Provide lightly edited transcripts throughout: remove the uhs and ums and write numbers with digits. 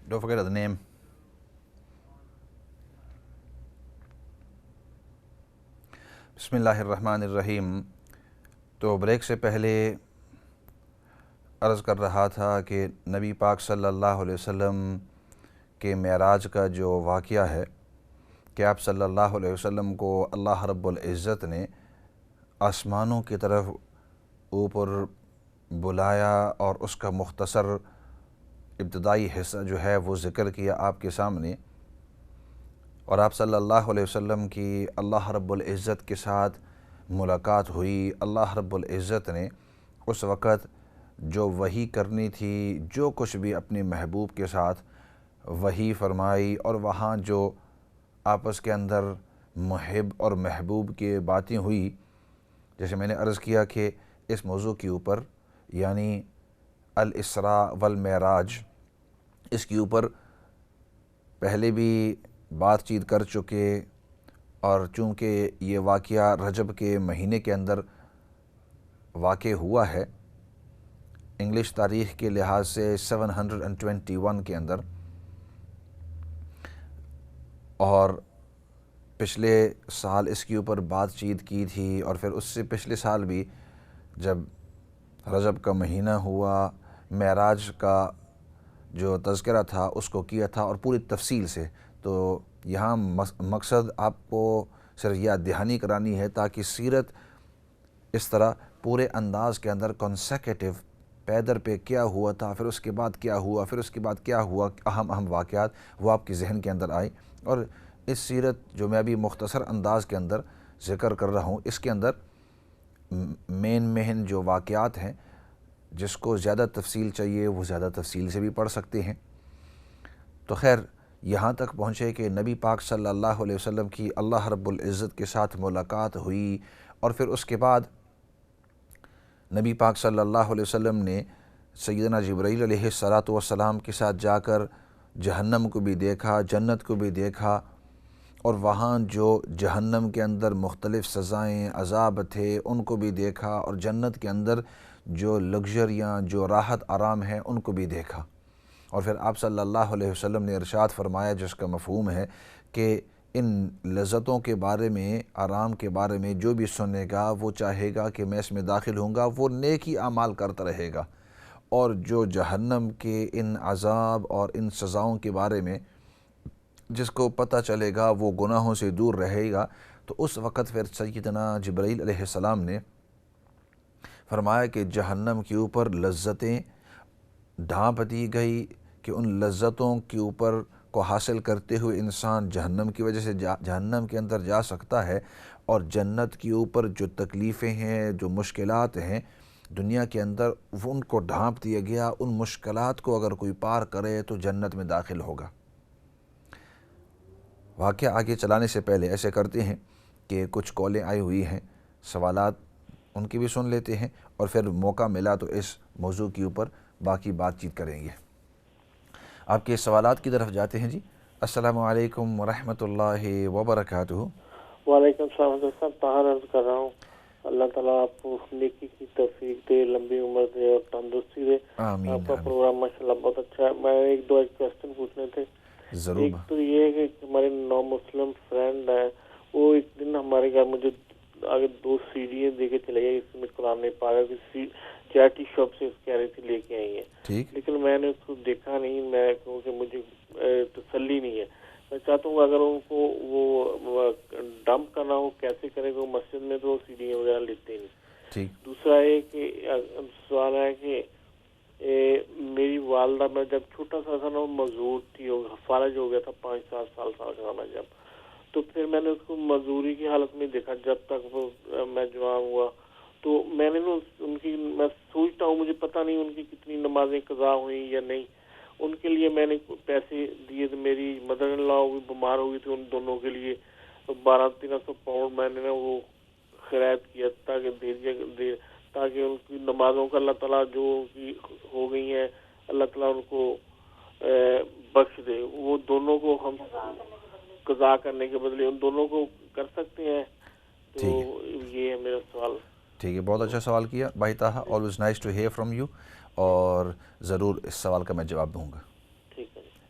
Don't forget the name. بسم اللہ الرحمن الرحیم. تو بریک سے پہلے عرض کر رہا تھا کہ نبی پاک صلی اللہ علیہ وسلم کے معراج کا جو واقعہ ہے کہ آپ صلی اللہ علیہ وسلم کو اللہ رب العزت نے آسمانوں کی طرف اوپر بلایا اور اس کا مختصر ابتدائی حصہ جو ہے وہ ذکر کیا آپ کے سامنے، اور آپ صلی اللہ علیہ وسلم کی اللہ رب العزت کے ساتھ ملاقات ہوئی. اللہ رب العزت نے اس وقت جو وحی کرنی تھی، جو کچھ بھی اپنے محبوب کے ساتھ وحی فرمائی، اور وہاں جو آپس کے اندر محب اور محبوب کی باتیں ہوئی، جیسے میں نے عرض کیا کہ اس موضوع کے اوپر یعنی الاسراء والمعراج، اس کے اوپر پہلے بھی بات چیت کر چکے، اور چونکہ یہ واقعہ رجب کے مہینے کے اندر واقع ہوا ہے انگلش تاریخ کے لحاظ سے 721 کے اندر، اور پچھلے سال اس کے اوپر بات چیت کی تھی، اور پھر اس سے پچھلے سال بھی جب رجب کا مہینہ ہوا معراج کا جو تذکرہ تھا اس کو کیا تھا، اور پوری تفصیل سے. تو یہاں مقصد آپ کو صرف یاد دہانی کرانی ہے تاکہ سیرت اس طرح پورے انداز کے اندر کنسیکیٹو پیدر پہ کیا ہوا تھا، پھر اس کے بعد کیا ہوا، پھر اس کے بعد کیا ہوا، اہم واقعات وہ آپ کے ذہن کے اندر آئیں. اور اس سیرت جو میں ابھی مختصر انداز کے اندر ذکر کر رہا ہوں، اس کے اندر مین جو واقعات ہیں، جس کو زیادہ تفصیل چاہیے وہ زیادہ تفصیل سے بھی پڑھ سکتے ہیں. تو خیر یہاں تک پہنچے کہ نبی پاک صلی اللہ علیہ وسلم کی اللہ رب العزت کے ساتھ ملاقات ہوئی، اور پھر اس کے بعد نبی پاک صلی اللہ علیہ وسلم نے سیدنا جبرائیل علیہ السلام کے ساتھ جا کر جہنم کو بھی دیکھا، جنت کو بھی دیکھا، اور وہاں جو جہنم کے اندر مختلف سزائیں عذاب تھے ان کو بھی دیکھا، اور جنت کے اندر جو لگژریاں جو راحت آرام ہیں ان کو بھی دیکھا. اور پھر آپ صلی اللہ علیہ وسلم نے ارشاد فرمایا، جس کا مفہوم ہے کہ ان لذتوں کے بارے میں، آرام کے بارے میں جو بھی سنے گا وہ چاہے گا کہ میں اس میں داخل ہوں گا، وہ نیکی اعمال کرتا رہے گا. اور جو جہنم کے ان عذاب اور ان سزاؤں کے بارے میں جس کو پتہ چلے گا وہ گناہوں سے دور رہے گا. تو اس وقت پھر سیدنا جبرائیل علیہ السلام نے فرمایا کہ جہنم کے اوپر لذتیں ڈھانپ دی گئی کہ ان لذتوں کے اوپر کو حاصل کرتے ہوئے انسان جہنم کی وجہ سے جہنم کے اندر جا سکتا ہے، اور جنت کے اوپر جو تکلیفیں ہیں، جو مشکلات ہیں دنیا کے اندر، وہ ان کو ڈھانپ دیا گیا. ان مشکلات کو اگر کوئی پار کرے تو جنت میں داخل ہوگا. واقعہ آگے چلانے سے پہلے ایسے کرتے ہیں کہ کچھ کالیں آئی ہوئی ہیں، سوالات ان کی بھی سن لیتے ہیں، اور پھر موقع ملا تو اس موضوع کے اوپر باقی بات چیت کریں گے. آپ کے سوالات کی طرف جاتے ہیں. جی السلام علیکم ورحمۃ اللہ وبرکاتہ. وعلیکم السلام حضرت صاحب. طاہر عرض کر رہا ہوں، اللہ تعالیٰ آپ کو نیکی کی توفیق دے، لمبی عمر دے اور تندرستی دے. آمین. آپ کا پروگرام ماشاءاللہ بہت اچھا ہے. میں ایک دو کوسچن پوچھنے تھے. ضرور. ایک تو یہ ہے کہ ہمارے نو مسلم فرینڈ ہیں، وہ ایک دن ہمارے گھر مجھے آگے 2 سیڑیاں دے کے چلے گئے، اس میں قرآن پاک کی چیریٹی شاپ سے کہہ رہی تھی لے کے آئی ہیں. ٹھیک. لیکن میں نے اس کو دیکھا نہیں، میں کیونکہ مجھے تسلی نہیں ہے. میں چاہتا ہوں اگر ان کو وہ ڈمپ کرنا ہو کیسے کرے گا، مسجد میں تو سیڑھیاں وغیرہ لیتے نہیں. ٹھیک. دوسرا ہے کہ سوال ہے کہ میری والدہ میں جب چھوٹا سا تھا نا، وہ مزدور تھی، فارغ ہو گیا تھا 5-7 سال کا میں جب، تو پھر میں نے اس کو مزدوری کی حالت میں دیکھا جب تک وہ میں جوان ہوا. تو میں نے ان کی میں سوچتا ہوں، مجھے پتہ نہیں ان کی کتنی نمازیں قضا ہوئیں یا نہیں. ان کے لیے میں نے پیسے دیے. میری مدر ان لا بھی بیمار ہو گئی تھی، ان دونوں کے لیے 1200-1300 پاؤنڈ میں نے وہ خیرات کیا تاکہ دے دیا تاکہ ان کی نمازوں کا اللہ تعالیٰ جو کی ہو گئی ہیں اللہ تعالیٰ ان کو بخش دے. وہ دونوں کو ہم قضا کرنے کے بدلے ان دونوں کو کر سکتے ہیں. تو یہ ہے میرا سوال. ٹھیک ہے، بہت اچھا سوال کیا بھائی Taha. Always nice to hear from you, اور ضرور اس سوال کا میں جواب دوں گا. ٹھیک ہے.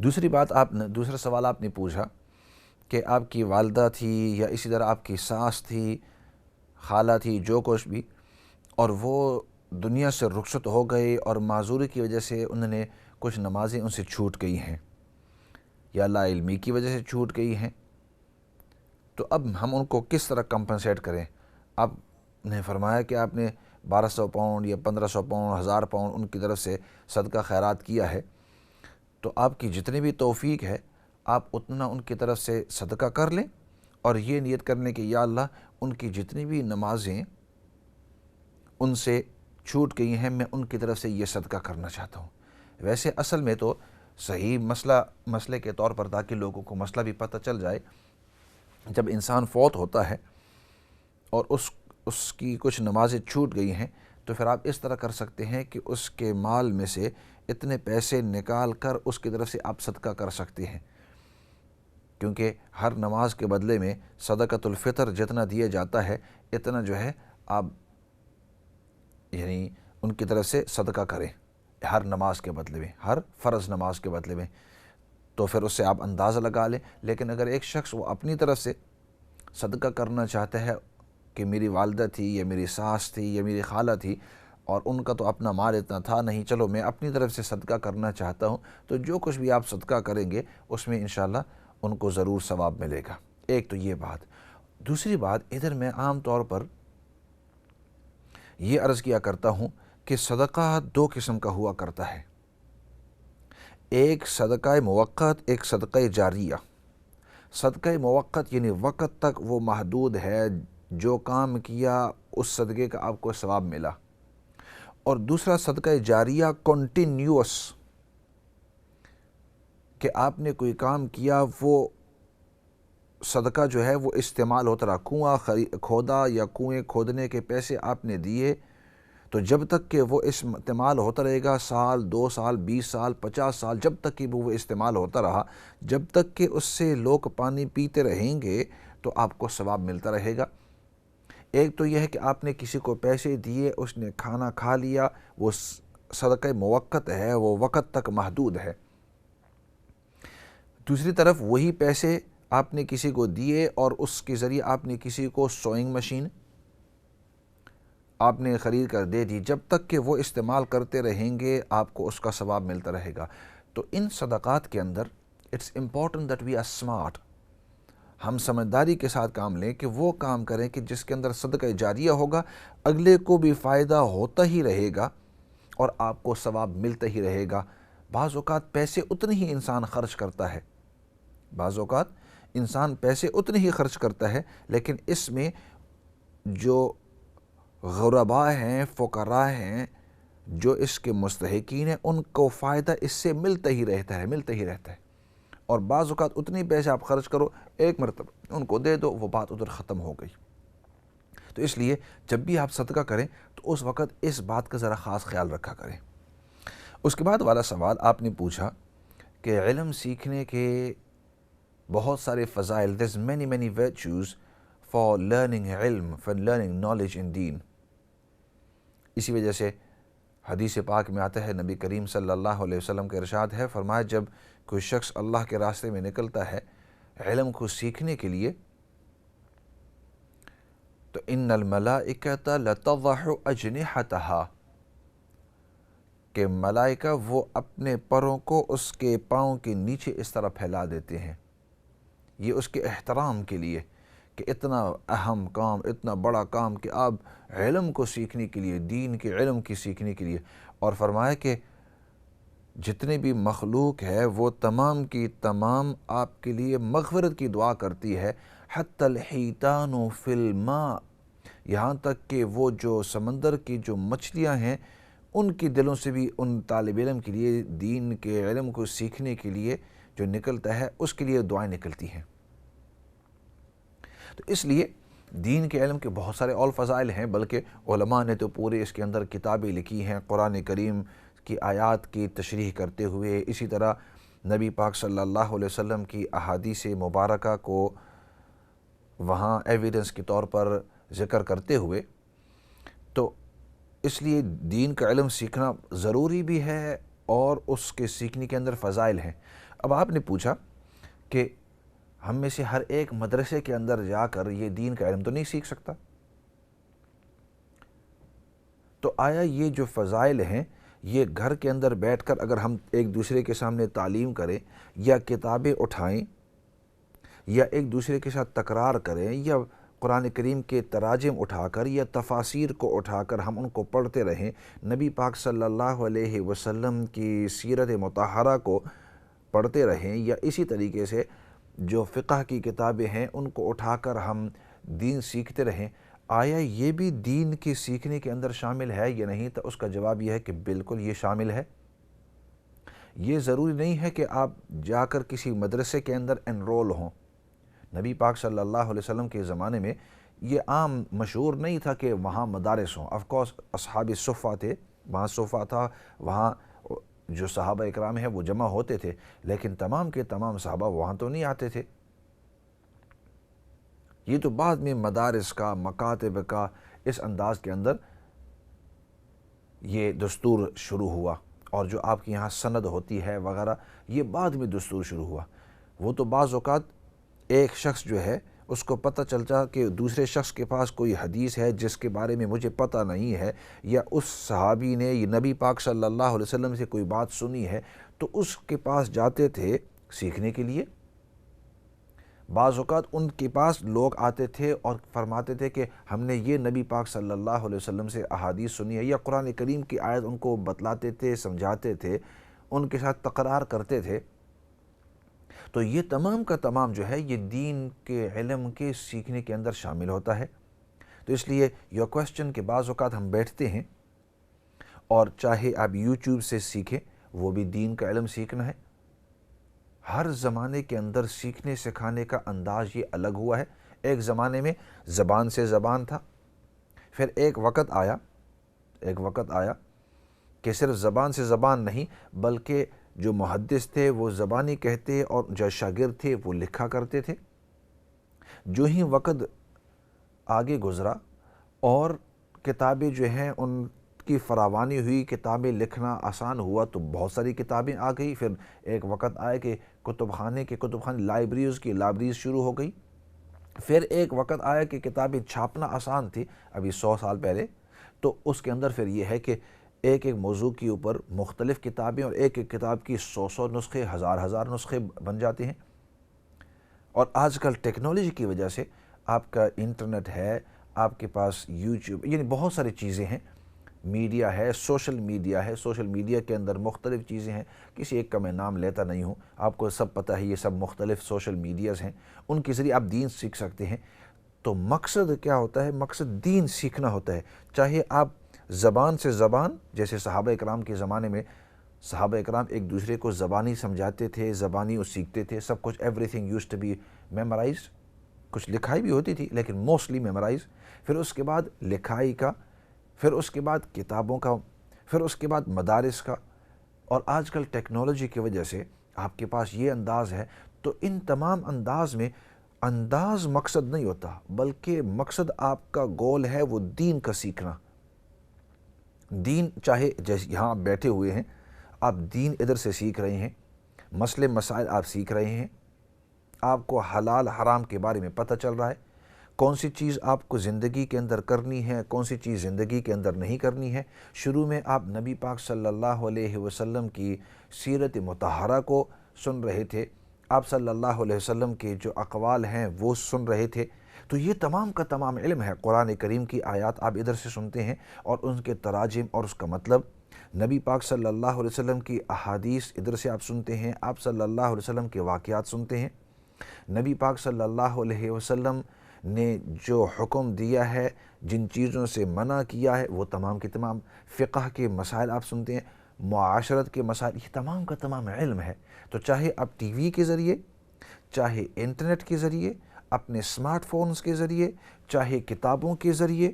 دوسری بات دوسرا سوال آپ نے پوچھا کہ آپ کی والدہ تھی یا اسی طرح آپ کی ساس تھی، خالہ تھی، جو کچھ بھی، اور وہ دنیا سے رخصت ہو گئے اور معذوری کی وجہ سے انہوں نے کچھ نمازیں ان سے چھوٹ گئی ہیں یا لا علمی کی وجہ سے چھوٹ گئی ہیں، تو اب ہم ان کو کس طرح کمپنسیٹ کریں؟ آپ نے فرمایا کہ آپ نے 1200 پاؤنڈ یا 1500 پاؤنڈ، 1000 پاؤنڈ ان کی طرف سے صدقہ خیرات کیا ہے، تو آپ کی جتنی بھی توفیق ہے آپ اتنا ان کی طرف سے صدقہ کر لیں، اور یہ نیت کر لیں کہ یا اللہ ان کی جتنی بھی نمازیں ان سے چھوٹ گئی ہیں میں ان کی طرف سے یہ صدقہ کرنا چاہتا ہوں۔ ویسے اصل میں تو صحیح مسئلے کے طور پر، تاکہ لوگوں کو مسئلہ بھی پتہ چل جائے، جب انسان فوت ہوتا ہے اور اس کی کچھ نمازیں چھوٹ گئی ہیں، تو پھر آپ اس طرح کر سکتے ہیں کہ اس کے مال میں سے اتنے پیسے نکال کر اس کی طرف سے آپ صدقہ کر سکتے ہیں، کیونکہ ہر نماز کے بدلے میں صدقۃ الفطر جتنا دیا جاتا ہے اتنا جو ہے آپ یعنی ان کی طرف سے صدقہ کریں ہر نماز کے بدلے میں، ہر فرض نماز کے بدلے میں، تو پھر اس سے آپ اندازہ لگا لیں۔ لیکن اگر ایک شخص وہ اپنی طرف سے صدقہ کرنا چاہتا ہے کہ میری والدہ تھی یا میری ساس تھی یا میری خالہ تھی اور ان کا تو اپنا مال اتنا تھا نہیں، چلو میں اپنی طرف سے صدقہ کرنا چاہتا ہوں، تو جو کچھ بھی آپ صدقہ کریں گے اس میں انشاءاللہ ان کو ضرور ثواب ملے گا۔ ایک تو یہ بات۔ دوسری بات، ادھر میں عام طور پر یہ عرض کیا کرتا ہوں کہ صدقہ دو قسم کا ہوا کرتا ہے، ایک صدقہ موقت، ایک صدقہ جاریہ۔ صدقہ موقت یعنی وقت تک وہ محدود ہے، جو کام کیا اس صدقے کا آپ کو ثواب ملا، اور دوسرا صدقہ جاریہ کنٹینیوس، کہ آپ نے کوئی کام کیا، وہ صدقہ جو ہے وہ استعمال ہوتا رہا، کنواں کھودا یا کنویں کھودنے کے پیسے آپ نے دیے، تو جب تک کہ وہ استعمال ہوتا رہے گا، سال، 2 سال، 20 سال، 50 سال، جب تک کہ وہ استعمال ہوتا رہا، جب تک کہ اس سے لوگ پانی پیتے رہیں گے تو آپ کو ثواب ملتا رہے گا۔ ایک تو یہ ہے کہ آپ نے کسی کو پیسے دیے، اس نے کھانا کھا لیا، وہ صدقہ موقت ہے، وہ وقت تک محدود ہے۔ دوسری طرف وہی پیسے آپ نے کسی کو دیے اور اس کے ذریعے آپ نے کسی کو سوئنگ مشین آپ نے خرید کر دے دی، جب تک کہ وہ استعمال کرتے رہیں گے آپ کو اس کا ثواب ملتا رہے گا۔ تو ان صدقات کے اندر it's important that we are smart, ہم سمجھداری کے ساتھ کام لیں کہ وہ کام کریں کہ جس کے اندر صدقہ جاریہ ہوگا، اگلے کو بھی فائدہ ہوتا ہی رہے گا اور آپ کو ثواب ملتا ہی رہے گا۔ بعض اوقات پیسے اتنے ہی انسان خرچ کرتا ہے، بعض اوقات انسان پیسے اتنے ہی خرچ کرتا ہے، لیکن اس میں جو غرباء ہیں، فقراء ہیں، جو اس کے مستحقین ہیں، ان کو فائدہ اس سے ملتا ہی رہتا ہے۔ اور بعض اوقات اتنی پیسے آپ خرچ کرو، ایک مرتبہ ان کو دے دو، وہ بات ادھر ختم ہو گئی۔ تو اس لیے جب بھی آپ صدقہ کریں تو اس وقت اس بات کا ذرا خاص خیال رکھا کریں۔ اس کے بعد والا سوال آپ نے پوچھا کہ علم سیکھنے کے بہت سارے فضائل، there's many virtues for learning علم، for learning knowledge in دین۔ اسی وجہ سے حدیث پاک میں آتا ہے، نبی کریم صلی اللہ علیہ وسلم کا ارشاد ہے، فرمایا جب کوئی شخص اللہ کے راستے میں نکلتا ہے علم کو سیکھنے کے لیے، تو ان الملائکۃ لتضع اجنحتها، کہ ملائکہ وہ اپنے پروں کو اس کے پاؤں کے نیچے اس طرح پھیلا دیتے ہیں، یہ اس کے احترام کے لیے کہ اتنا اہم کام، اتنا بڑا کام کہ آپ علم کو سیکھنے کے لیے، دین کے علم کی سیکھنے کے لیے، اور فرمایا کہ جتنے بھی مخلوق ہے وہ تمام کی تمام آپ کے لیے مغفرت کی دعا کرتی ہے، حتی الحیتان فی الماء، یہاں تک کہ وہ جو سمندر کی جو مچھلیاں ہیں ان کی دلوں سے بھی ان طالب علم کے لیے، دین کے علم کو سیکھنے کے لیے جو نکلتا ہے اس کے لیے دعائیں نکلتی ہیں۔ تو اس لیے دین کے علم کے بہت سارے اور فضائل ہیں، بلکہ علماء نے تو پورے اس کے اندر کتابیں لکھی ہیں قرآن کریم کی آیات کی تشریح کرتے ہوئے، اسی طرح نبی پاک صلی اللہ علیہ وسلم کی احادیث مبارکہ کو وہاں ایویڈنس کے طور پر ذکر کرتے ہوئے۔ تو اس لیے دین کا علم سیکھنا ضروری بھی ہے اور اس کے سیکھنے کے اندر فضائل ہیں۔ اب آپ نے پوچھا کہ ہم میں سے ہر ایک مدرسے کے اندر جا کر یہ دین کا علم تو نہیں سیکھ سکتا، تو آیا یہ جو فضائل ہیں یہ گھر کے اندر بیٹھ کر اگر ہم ایک دوسرے کے سامنے تعلیم کریں یا کتابیں اٹھائیں یا ایک دوسرے کے ساتھ تکرار کریں یا قرآن کریم کے تراجم اٹھا کر یا تفاسیر کو اٹھا کر ہم ان کو پڑھتے رہیں، نبی پاک صلی اللہ علیہ وسلم کی سیرت مطہرہ کو پڑھتے رہیں، یا اسی طریقے سے جو فقہ کی کتابیں ہیں ان کو اٹھا کر ہم دین سیکھتے رہیں، آیا یہ بھی دین کے سیکھنے کے اندر شامل ہے یا نہیں؟ تو اس کا جواب یہ ہے کہ بالکل یہ شامل ہے۔ یہ ضروری نہیں ہے کہ آپ جا کر کسی مدرسے کے اندر انرول ہوں۔ نبی پاک صلی اللہ علیہ وسلم کے زمانے میں یہ عام مشہور نہیں تھا کہ وہاں مدارس ہوں۔ آف کورس اصحاب صفہ تھے، وہاں صفہ تھا، وہاں جو صحابہ اکرام ہیں وہ جمع ہوتے تھے، لیکن تمام کے تمام صحابہ وہاں تو نہیں آتے تھے۔ یہ تو بعد میں مدارس کا، مکاتب کا اس انداز کے اندر یہ دستور شروع ہوا، اور جو آپ کے یہاں سند ہوتی ہے وغیرہ یہ بعد میں دستور شروع ہوا۔ وہ تو بعض اوقات ایک شخص جو ہے اس کو پتہ چلتا کہ دوسرے شخص کے پاس کوئی حدیث ہے جس کے بارے میں مجھے پتہ نہیں ہے، یا اس صحابی نے یہ نبی پاک صلی اللہ علیہ وسلم سے کوئی بات سنی ہے تو اس کے پاس جاتے تھے سیکھنے کے لیے۔ بعض اوقات ان کے پاس لوگ آتے تھے اور فرماتے تھے کہ ہم نے یہ نبی پاک صلی اللہ علیہ وسلم سے احادیث سنی ہے، یا قرآن کریم کی آیت ان کو بتلاتے تھے، سمجھاتے تھے، ان کے ساتھ تقرار کرتے تھے۔ تو یہ تمام کا تمام جو ہے یہ دین کے علم کے سیکھنے کے اندر شامل ہوتا ہے۔ تو اس لیے یہ کویسچن کہ بعض اوقات ہم بیٹھتے ہیں اور چاہے آپ یوٹیوب سے سیکھیں، وہ بھی دین کا علم سیکھنا ہے۔ ہر زمانے کے اندر سیکھنے سکھانے کا انداز یہ الگ ہوا ہے۔ ایک زمانے میں زبان سے زبان تھا، پھر ایک وقت آیا کہ صرف زبان سے زبان نہیں بلکہ جو محدث تھے وہ زبانی کہتے اور جو شاگرد تھے وہ لکھا کرتے تھے۔ جو ہی وقت آگے گزرا اور کتابیں جو ہیں ان کی فراوانی ہوئی، کتابیں لکھنا آسان ہوا تو بہت ساری کتابیں آ گئی۔ پھر ایک وقت آیا کہ کتب خانے لائبریریز کی لائبریریز شروع ہو گئی۔ پھر ایک وقت آیا کہ کتابیں چھاپنا آسان تھی، ابھی 100 سال پہلے، تو اس کے اندر پھر یہ ہے کہ ایک موضوع کے اوپر مختلف کتابیں اور ایک کتاب کی 100 نسخے، ہزار نسخے بن جاتے ہیں۔ اور آج کل ٹیکنالوجی کی وجہ سے آپ کا انٹرنیٹ ہے، آپ کے پاس یوٹیوب، یعنی بہت ساری چیزیں ہیں، میڈیا ہے، سوشل میڈیا کے اندر مختلف چیزیں ہیں۔ کسی ایک کا میں نام لیتا نہیں ہوں، آپ کو سب پتہ ہے یہ سب مختلف سوشل میڈیاز ہیں، ان کے ذریعے آپ دین سیکھ سکتے ہیں۔ تو مقصد کیا ہوتا ہے؟ مقصد دین سیکھنا ہوتا ہے، چاہے آپ زبان سے زبان، جیسے صحابہ اکرام کے زمانے میں صحابہ اکرام ایک دوسرے کو زبانی سمجھاتے تھے، زبانی وہ سیکھتے تھے، سب کچھ everything used to be memorized, کچھ لکھائی بھی ہوتی تھی لیکن موسٹلی میمورائز۔ پھر اس کے بعد لکھائی کا، پھر اس کے بعد کتابوں کا، پھر اس کے بعد مدارس کا، اور آج کل ٹیکنالوجی کی وجہ سے آپ کے پاس یہ انداز ہے۔ تو ان تمام انداز میں انداز مقصد نہیں ہوتا، بلکہ مقصد آپ کا گول ہے وہ دین کا سیکھنا۔ دین چاہے جیسے یہاں آپ بیٹھے ہوئے ہیں، آپ دین ادھر سے سیکھ رہے ہیں، مسئلے مسائل آپ سیکھ رہے ہیں، آپ کو حلال حرام کے بارے میں پتہ چل رہا ہے، کون سی چیز آپ کو زندگی کے اندر کرنی ہے، کون سی چیز زندگی کے اندر نہیں کرنی ہے۔ شروع میں آپ نبی پاک صلی اللہ علیہ وسلم کی سیرت مطہرہ کو سن رہے تھے، آپ صلی اللہ علیہ وسلم کے جو اقوال ہیں وہ سن رہے تھے۔ تو یہ تمام کا تمام علم ہے۔ قرآن کریم کی آیات آپ ادھر سے سنتے ہیں اور ان کے تراجم اور اس کا مطلب، نبی پاک صلی اللہ علیہ وسلم کی احادیث ادھر سے آپ سنتے ہیں، آپ صلی اللہ علیہ وسلم کے واقعات سنتے ہیں، نبی پاک صلی اللہ علیہ وسلم نے جو حکم دیا ہے، جن چیزوں سے منع کیا ہے، وہ تمام کے تمام فقہ کے مسائل آپ سنتے ہیں، معاشرت کے مسائل، یہ تمام کا تمام علم ہے۔ تو چاہے آپ ٹی وی کے ذریعے، چاہے انٹرنیٹ کے ذریعے، اپنے اسمارٹ فونز کے ذریعے، چاہے کتابوں کے ذریعے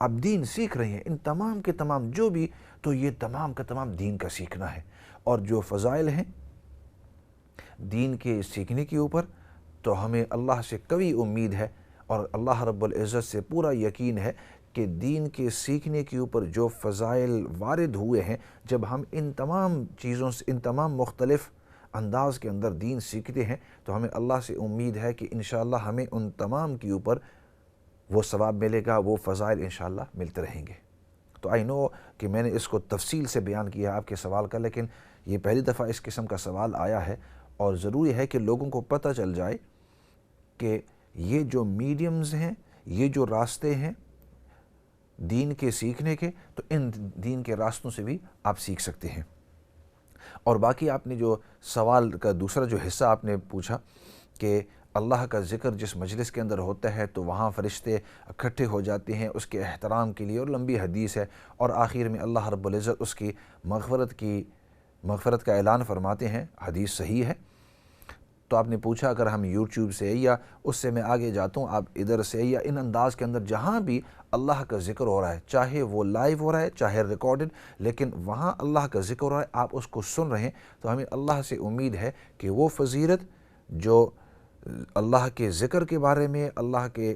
آپ دین سیکھ رہے ہیں، ان تمام کے تمام جو بھی، تو یہ تمام کا تمام دین کا سیکھنا ہے۔ اور جو فضائل ہیں دین کے سیکھنے کے اوپر، تو ہمیں اللہ سے قوی امید ہے اور اللہ رب العزت سے پورا یقین ہے کہ دین کے سیکھنے کے اوپر جو فضائل وارد ہوئے ہیں، جب ہم ان تمام چیزوں سے، ان تمام مختلف انداز کے اندر دین سیکھتے ہیں، تو ہمیں اللہ سے امید ہے کہ انشاءاللہ ہمیں ان تمام کے اوپر وہ ثواب ملے گا، وہ فضائل انشاءاللہ ملتے رہیں گے۔ تو آئی نو کہ میں نے اس کو تفصیل سے بیان کیا آپ کے سوال کا، لیکن یہ پہلی دفعہ اس قسم کا سوال آیا ہے، اور ضروری ہے کہ لوگوں کو پتہ چل جائے کہ یہ جو میڈیمز ہیں، یہ جو راستے ہیں دین کے سیکھنے کے، تو ان دین کے راستوں سے بھی آپ سیکھ سکتے ہیں۔ اور باقی آپ نے جو سوال کا دوسرا جو حصہ آپ نے پوچھا کہ اللہ کا ذکر جس مجلس کے اندر ہوتا ہے تو وہاں فرشتے اکٹھے ہو جاتے ہیں اس کے احترام کے لیے، اور لمبی حدیث ہے، اور آخر میں اللہ رب العزت اس کی مغفرت کا اعلان فرماتے ہیں، حدیث صحیح ہے۔ تو آپ نے پوچھا اگر ہم یوٹیوب سے یا اس سے میں آگے جاتا ہوں، آپ ادھر سے یا ان انداز کے اندر جہاں بھی اللہ کا ذکر ہو رہا ہے، چاہے وہ لائیو ہو رہا ہے چاہے ریکارڈڈ، لیکن وہاں اللہ کا ذکر ہو رہا ہے، آپ اس کو سن رہے ہیں، تو ہمیں اللہ سے امید ہے کہ وہ فضیلت جو اللہ کے ذکر کے بارے میں، اللہ کے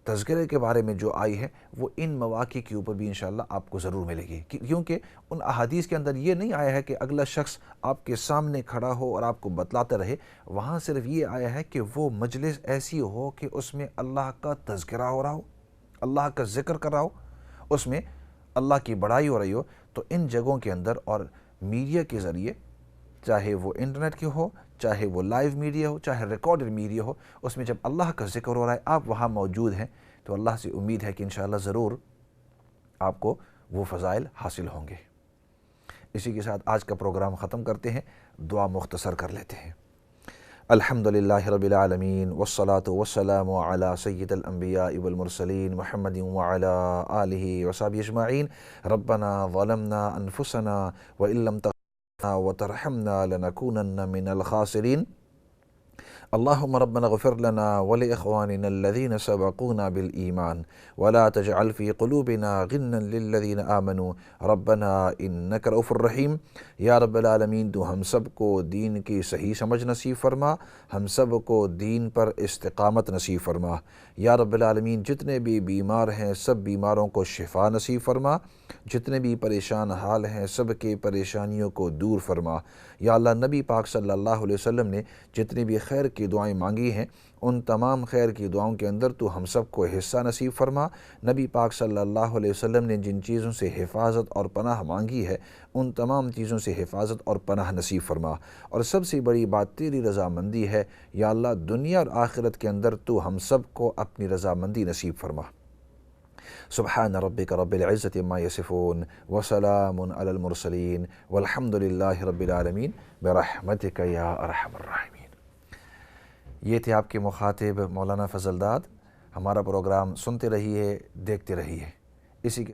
تذکرے کے بارے میں جو آئی ہے، وہ ان مواقع کے اوپر بھی انشاءاللہ آپ کو ضرور ملے گی، کیونکہ ان احادیث کے اندر یہ نہیں آیا ہے کہ اگلا شخص آپ کے سامنے کھڑا ہو اور آپ کو بتلاتا رہے، وہاں صرف یہ آیا ہے کہ وہ مجلس ایسی ہو کہ اس میں اللہ کا تذکرہ ہو رہا ہو، اللہ کا ذکر کر رہا ہو، اس میں اللہ کی بڑائی ہو رہی ہو۔ تو ان جگہوں کے اندر اور میڈیا کے ذریعے، چاہے وہ انٹرنیٹ کے ہو، چاہے وہ لائیو میڈیا ہو، چاہے ریکارڈڈ میڈیا ہو، اس میں جب اللہ کا ذکر ہو رہا ہے، آپ وہاں موجود ہیں، تو اللہ سے امید ہے کہ انشاءاللہ ضرور آپ کو وہ فضائل حاصل ہوں گے۔ اسی کے ساتھ آج کا پروگرام ختم کرتے ہیں، دعا مختصر کر لیتے ہیں۔ الحمدللہ رب العالمین والصلاة والسلام علی سید الانبیاء والمرسلین محمد وعلی آلہ وصحبہ اجمعین۔ ربنا ظلمنا انفسنا وإن لم تغفر لنا وترحمنا لنكونن من الخاسرین۔ اللهم ربنا اغفر لنا ولإخواننا الذين سبقونا بالإيمان ولا تجعل في قلوبنا غلا للذين آمنوا ربنا إنك رؤوف رحیم۔ یا رب العالمین، تو ہم سب کو دین کی صحیح سمجھ نصیب فرما، ہم سب کو دین پر استقامت نصیب فرما۔ یا رب العالمین، جتنے بھی بیمار ہیں سب بیماروں کو شفا نصیب فرما، جتنے بھی پریشان حال ہیں سب کے پریشانیوں کو دور فرما۔ یا اللہ، نبی پاک صلی اللہ علیہ وسلم نے جتنی بھی خیر کی دعائیں مانگی ہیں، ان تمام خیر کی دعاؤں کے اندر تو ہم سب کو حصہ نصیب فرما۔ نبی پاک صلی اللہ علیہ وسلم نے جن چیزوں سے حفاظت اور پناہ مانگی ہے، ان تمام چیزوں سے حفاظت اور پناہ نصیب فرما۔ اور سب سے بڑی بات تیری رضامندی ہے، یا اللہ دنیا اور آخرت کے اندر تو ہم سب کو اپنی رضامندی نصیب فرما۔ سبحان ربک رب العزت عما یصفون وسلام علی المرسلین والحمد للہ رب العالمین برحمتک یا ارحم الراحمین۔ یہ تھے آپ کے مخاطب مولانا فضل داد۔ ہمارا پروگرام سنتے رہیے، دیکھتے رہیے۔ اسی کے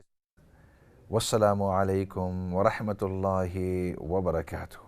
والسلام علیکم ورحمۃ اللہ وبرکاتہ۔